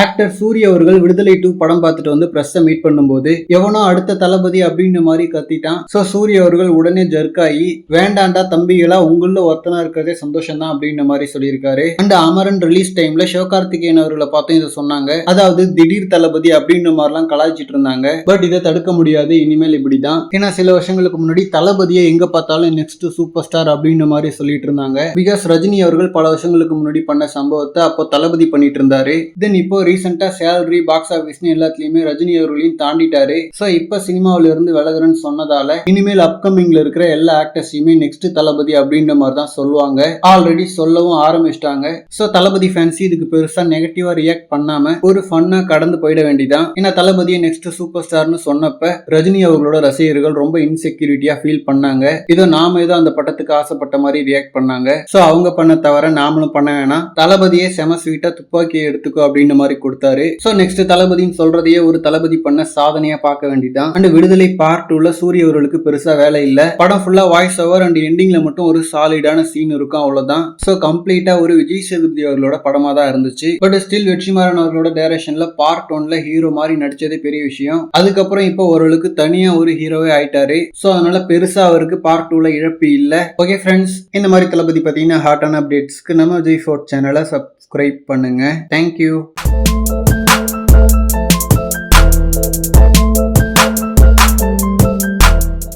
Actor Surya அவர்கள் விடுதலை 2 படம் பார்த்துட்டு வந்து பிரஸ்ஸை மீட் பண்ணும்போது எவனோ அடுத்த தளபதி அப்படின்ற மாதிரி கத்திட்டான். சோ சூர்யா அவர்கள் உடனே ஜர்க் ஆகி வேண்டாண்டா தம்பிகளா உங்கள ஒருத்தனா இருக்கிறதே சந்தோஷம் தான் அப்படின்ற மாதிரி சொல்லியிருக்காரு. அண்ட் அமரன் ரிலீஸ் டைம்ல சிவகார்த்திகேயன் அவர்களை பார்த்தும் இதை சொன்னாங்க. அதாவது திடீர் தளபதி அப்படின்ற மாதிரிலாம் கலாய்ச்சிட்டு இருந்தாங்க. பட் இதை தடுக்க முடியாது, இனிமேல் இப்படிதான். ஏன்னா சில வருஷங்களுக்கு முன்னாடி தளபதியை எங்க பார்த்தாலும் நெக்ஸ்ட் சூப்பர் ஸ்டார் அப்படின்ற மாதிரி சொல்லிட்டு இருந்தாங்க. பிகாஸ் ரஜினி அவர்கள் பல வருஷங்களுக்கு முன்னாடி பண்ண சம்பவத்தை அப்போ தளபதி பண்ணிட்டு இருந்தாரு. தென் இப்போ ரீசெண்டா சேலரி பாக்ஸ் ஆபீஸ்னு எல்லாத்துலயுமே ரஜினி அவர்களையும் தாண்டிட்டாரு. சோ இப்ப சினிமாவில இருந்து விலகுறேன்னு சொன்னதால இனிமேல் அப்கமிங்ல இருக்கிற எல்லா ஆக்டர்ஸையுமே நெக்ஸ்ட் தளபதி அப்படின்ற மாதிரி தான் சொல்லுவாங்க. ஆல்ரெடி சொல்லவும் ஆரம்பிச்சிட்டாங்க. சோ தளபதி ஃபேன்ஸ் இதுக்கு பெருசா நெகட்டிவா ரியாக்ட் பண்ணாம ஒரு ஃபன்னா கடந்து போயிட வேண்டியதான். ஏன்னா தளபதியை நெக்ஸ்ட் சூப்பர் ஸ்டார்னு சொன்னப்ப ரஜினி அவர்களோட ரசிகர்கள் ரொம்ப இன்செக்யூரிட்டியா ஃபீல் பண்ணாங்க. இதோ நாம ஏதோ அந்த பட்டத்துக்கு ஆசைப்பட்ட மாதிரி ரியாக்ட் பண்ணாங்க. சோ அவங்க பண்ண தவிர நாமளும் பண்ண வேணாம், தளபதியே செம ஸ்வீட்டா துப்பாக்கியை எடுத்துக்கோ அப்படின்ற மாதிரி கொடுத்தாரு. சோ நெக்ஸ்ட் தளபதின்னு சொல்றதையே ஒரு தளபதி பண்ண சாதனையா பார்க்க வேண்டியதான். அண்ட் விடுதலை பார்ட் 2ல சூரிய அவர்களுக்கு பெருசா வேலை இல்ல. படம் ஃபுல்லா வாய்ஸ் ஓவர் அண்ட் எண்டிங்ல மட்டும் ஒரு சாலிடான சீன் இருக்கும், அவ்வளவுதான். சோ கம்ப்ளீட்டா ஒரு விஜய் சேதுபதி அவர்களோட படமா தான் இருந்துச்சு. பட் ஸ்டில் வெற்றிமாறன் அவர்களோட டைரக்ஷன்ல பார்ட் 1ல ஹீரோ மாதிரி நடிச்சதே பெரிய விஷயம். அதுக்கப்புறம் இப்போ ஓரளவுக்கு தனியா ஒரு ஹீரோவே ஆயிட்டாரு. சோ அதனால பெருசா அவருக்கு பார்ட் 2ல இழப்பு இல்ல. ஓகே ஃப்ரெண்ட்ஸ், இந்த மாதிரி தளபதி பாத்தீங்கன்னா ஹாட்டான அப்டேட்ஸ்க்கு நம்ம விஜய் ஃபோர்ட் சேனலை சப்ஸ்கிரைப் பண்ணுங்க. தேங்க்யூ.